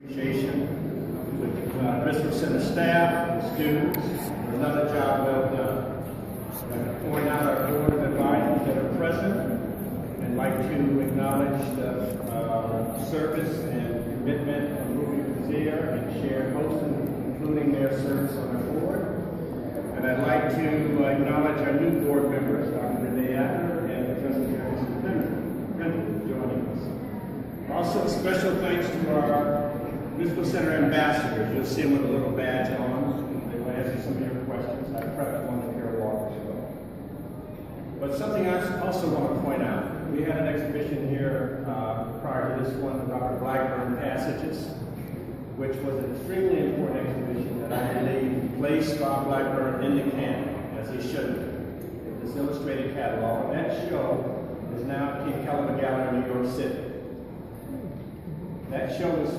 Appreciation with Driskell Center staff and students for another job well done. I'd like to point out our board of advisors that are present and like to acknowledge the service and commitment of Ruby Kazir and Sharon Holton, including their service on our board. And I'd like to acknowledge our new board members, Dr. Renee Acker and Trustee Harrison Brennan, joining us. Also, special thanks to our Driskell Center ambassadors. You'll see them with a little badge on. They will answer some of your questions. I prepped one to Carol Walker show. But something I also want to point out. We had an exhibition here prior to this one, the Dr. Blackburn Passages, which was an extremely important exhibition that I believe placed Bob Blackburn in the canon, as he should have. This illustrated catalog. And that show is now at King Columbia Gallery in New York City. That show was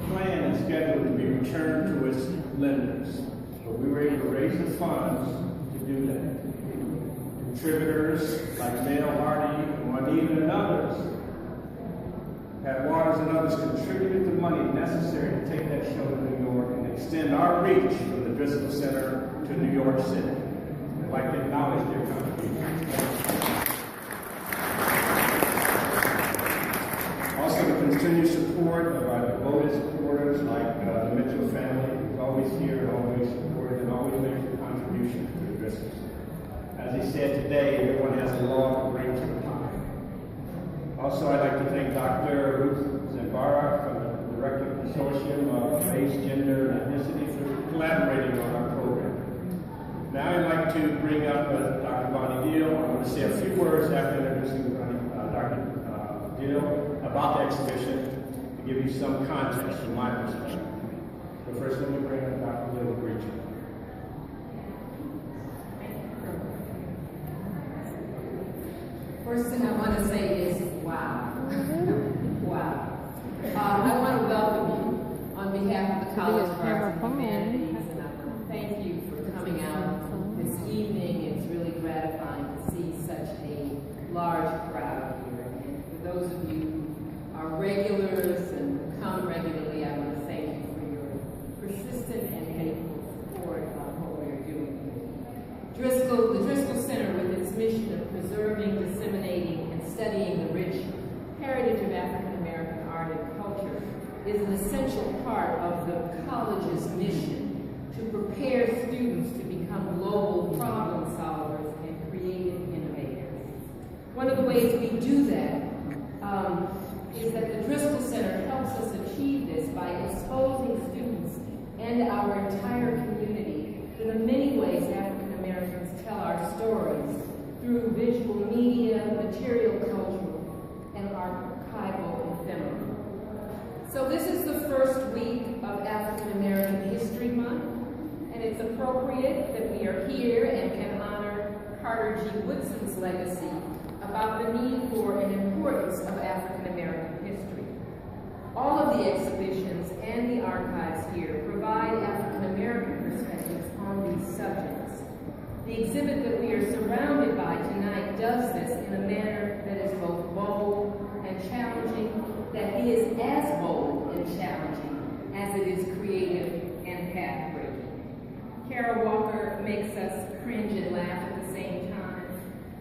planned and scheduled to be returned to its lenders, but we were able to raise the funds to do that. Contributors like Dale Hardy, Juanita, and others, Pat Waters and others contributed the money necessary to take that show to New York and extend our reach from the Driskell Center to New York City. I'd like to acknowledge their contribution. Also, the continued support of our devoted supporters like the Mitchell family, who's always here and always supported and always makes a contribution to the Driskell Center. As he said today, everyone has a law to bring to the pie. Also, I'd like to thank Dr. Ruth Zambara from the Director Consortium of Race, Gender, and Ethnicity for collaborating on our program. Now I'd like to bring up Dr. Bonnie Deal. I want to say a few words after introducing Dr. Deal about the exhibition to give you some context from my perspective. But first, let me bring up Dr. Deal to greet you. First thing I want to say is, wow. Wow. I want to welcome you on behalf of the College of Arts and Humanities, and I want to thank you for coming out this evening. It's really gratifying to see such a large crowd here. And for those of you who are regulars and come regularly, I want to thank you for your persistent and faithful support on what we're doing here. The Driskell Center, with its mission of preserving, disseminating, and studying the rich heritage of African American art and culture, is an essential part of the college's mission to prepare students to become global problem solvers and creative innovators. One of the ways we do that is that the Driskell Center helps us achieve this by exposing students and our entire community to the many ways African Americans tell our stories through visual media, material culture, and archival ephemera. So this is the first week of African American History Month, and it's appropriate that we are here and can honor Carter G. Woodson's legacy about the need for and importance of African American history. All of the exhibitions and the archives here provide African American perspectives on these subjects. The exhibit that we are surrounded by tonight does this in a manner that is both bold and challenging, that is as bold and challenging as it is creative and path-breaking. Carol Walker makes us cringe and laugh at the same time.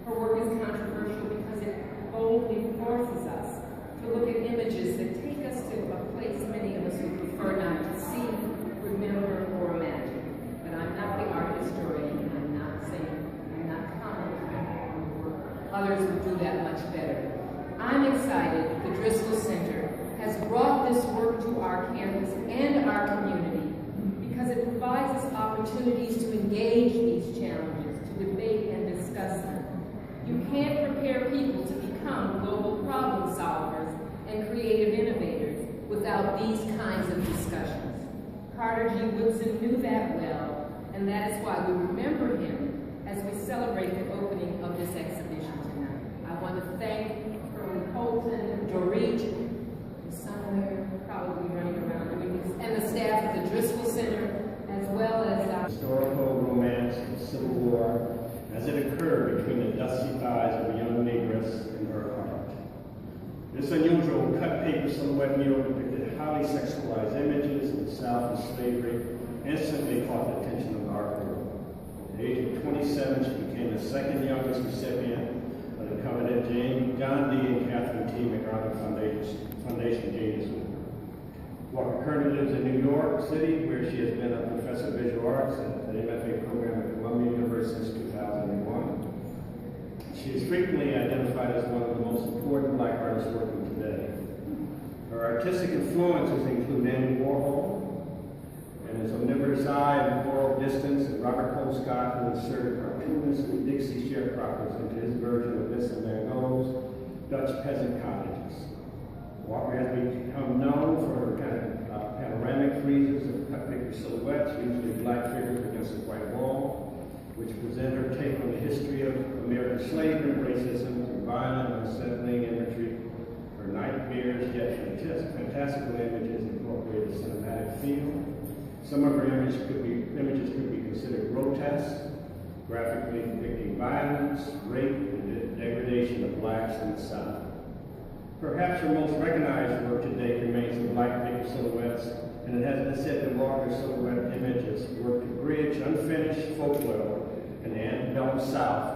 Her work is controversial because it boldly forces us to look at images that take us to a place many of us would prefer not to see, remember, or imagine. But I'm not the art historian. I'm not commenting on the work. Others would do that much better. I'm excited the Driskell Center has brought this work to our campus and our community because it provides us opportunities to engage these challenges, to debate and discuss them. You can't prepare people to become global problem solvers and creative innovators without these kinds of discussions. Carter G. Woodson knew that well, and that is why we remember him as we celebrate the opening of this exhibition tonight. I want to thank Holton, Dorit, somewhere probably running around doing this, and the staff at the Driskell Center, as well as our historical romance of the Civil War as it occurred between the dusty thighs of a young negress and her heart. This unusual cut paper silhouette mural depicted highly sexualized sexualized images of the South and slavery instantly caught the attention of the art world. At the age of 27, she became the second youngest recipient of the coveted John D. and Catherine T. MacArthur Foundation Genius Award. Walker currently lives in New York City, where she has been a professor of visual arts at the MFA program at Columbia University since 2001. She is frequently identified as one of the most important Black artists working today. Her artistic influences include Andy Warhol and his omnivorous eye and moral distance, and Robert Colescott, who inserted cartoonist Dixie sharecroppers into his version of Vincent van Gogh's Dutch peasant cottages. Walker has become known for her panoramic friezes of cut-maker silhouettes, usually black figures against a white wall, which present her take on the history of American slavery and racism through violent, unsettling imagery. Her nightmares, yet fantastical images incorporate a cinematic feel. Some of her images could be considered grotesque, graphically depicting violence, rape, and degradation of blacks in the South. Perhaps her most recognized work to date remains the Black Maker silhouettes, and it has been said that Walker's silhouette images work to bridge unfinished folklore in the antebellum South,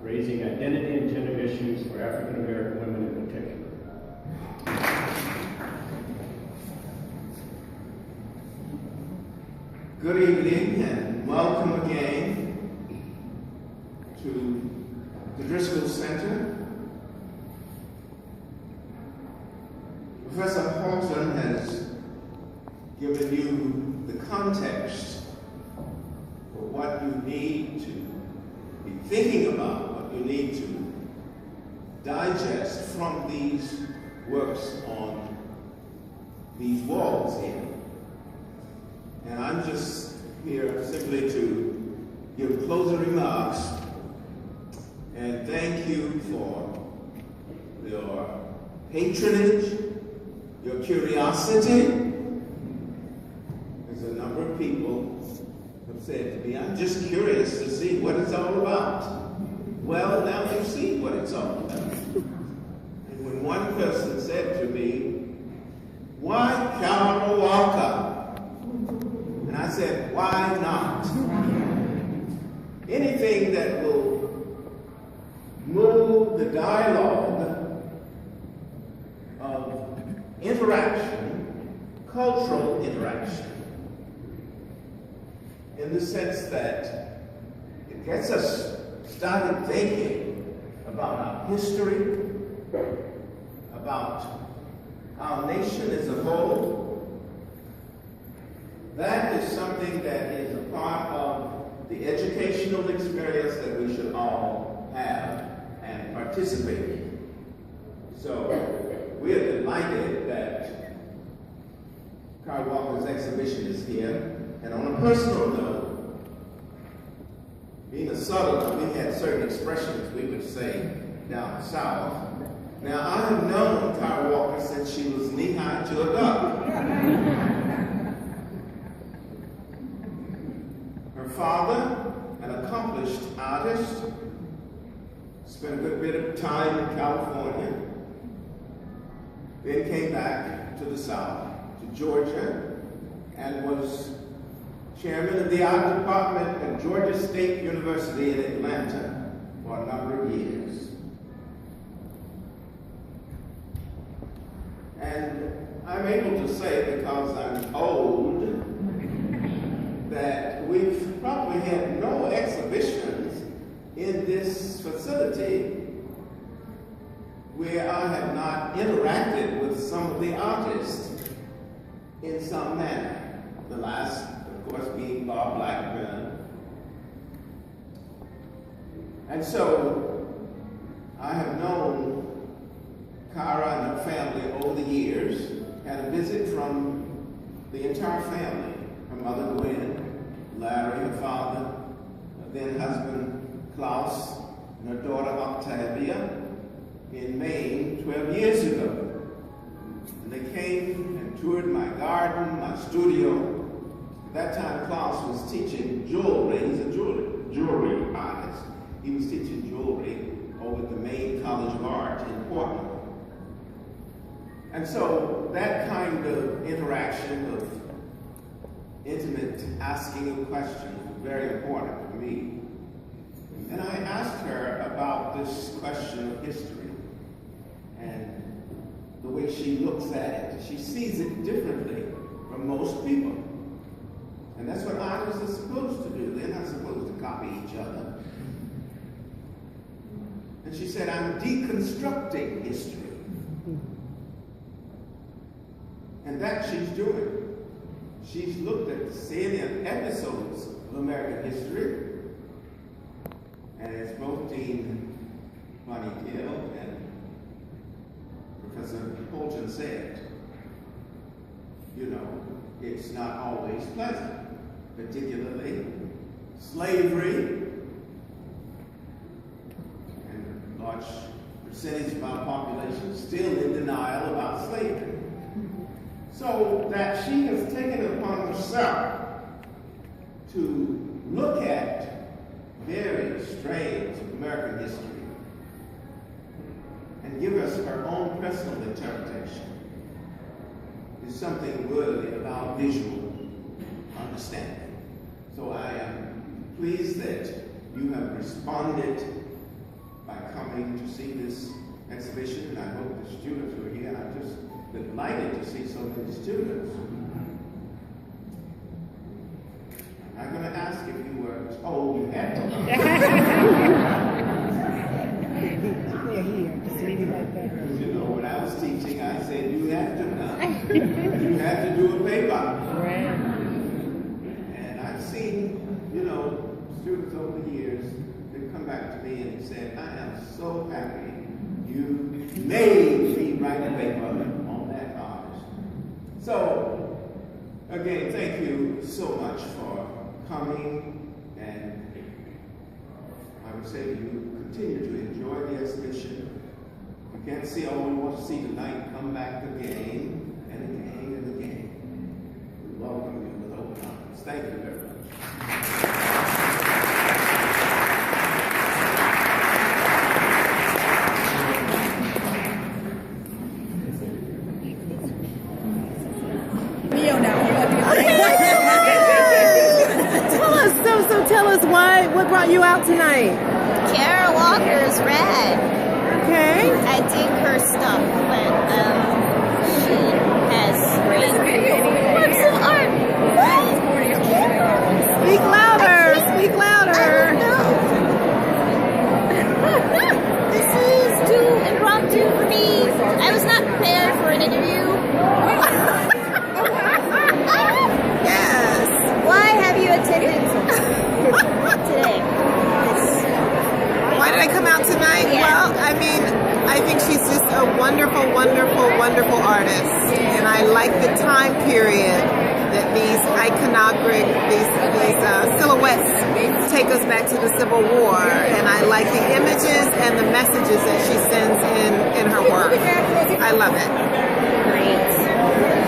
raising identity and gender issues for African American women in particular. Good evening and welcome again to the Driskell Center. Professor Holton has given you the context for what you need to be thinking about, what you need to digest from these works on these walls here. And I'm just here simply to give closing remarks and thank you for your patronage, your curiosity. There's a number of people who have said to me, I'm just curious to see what it's all about. Well, now you've seen what it's all about. And when one person said to me, why Carol Walker? And I said, why not? Anything that will move the dialogue of interaction, cultural interaction, in the sense that it gets us started thinking about our history, about our nation as a whole. That is something that is a part of the educational experience that we should all have and participate in. So we are delighted that Carl Walker's exhibition is here. And on a personal note, being a Southerner, we had certain expressions we would say down south. Now, I have known Carl Walker since she was knee-high to a duck. Her father, an accomplished artist, spent a good bit of time in California, then came back to the South, to Georgia, and was chairman of the art department at Georgia State University in Atlanta for a number of years. And I'm able to say, because I'm old, that we've probably had no exhibitions in this facility where I have not interacted with some of the artists in some manner. The last, of course, being Bob Blackburn. And so I have known Cara and her family over the years, had a visit from the entire family. Her mother Gwen, Larry, her father, then husband Klaus, and her daughter Octavia in Maine 12 years ago. And they came and toured my garden, my studio. At that time, Klaus was teaching jewelry. He's a jewelry artist. He was teaching jewelry over at the Maine College of Art in Portland. And so that kind of interaction of intimate asking of questions was very important for me. And I asked her about this question of history and the way she looks at it. She sees it differently from most people. And that's what artists are supposed to do. They're not supposed to copy each other. And she said, I'm deconstructing history. And that she's doing. She's looked at the salient episodes of American history, and as both Dean Bonnie Gill and Professor Holton said, you know, it's not always pleasant, particularly slavery, and a large percentage of our population still in denial about slavery. So that she has taken it upon herself to look at various strains of American history and give us her own personal interpretation is something worthy of our visual understanding. So I am pleased that you have responded by coming to see this exhibition, and I hope the students who are here, I'm just delighted to see so many students. I'm going to ask if you were, oh, you had to. You know, when I was teaching, I said, you have to come. You have to do a paper. And I've seen, you know, students over the years, they've come back to me and said, I am so happy you made me write a paper on that artist. So, again, thank you so much for coming, and I would say to you, continue to enjoy the exhibition. If you can't see all you want to see tonight, come back again and again and again. We welcome you with open arms. Thank you very much. Tell us what brought you out tonight? Kara Walker's Red. Okay. I dig her stuff, but she has great works of art. What? Speak louder. Speak louder. I don't know. This is too impromptu for me. I was not prepared for an interview. Yes. Why have you attended today? Why did I come out tonight? Yeah. Well, I mean, I think she's just a wonderful, wonderful, wonderful artist. And I like the time period that these iconographic, these silhouettes take us back to the Civil War. And I like the images and the messages that she sends in her work. I love it. Great.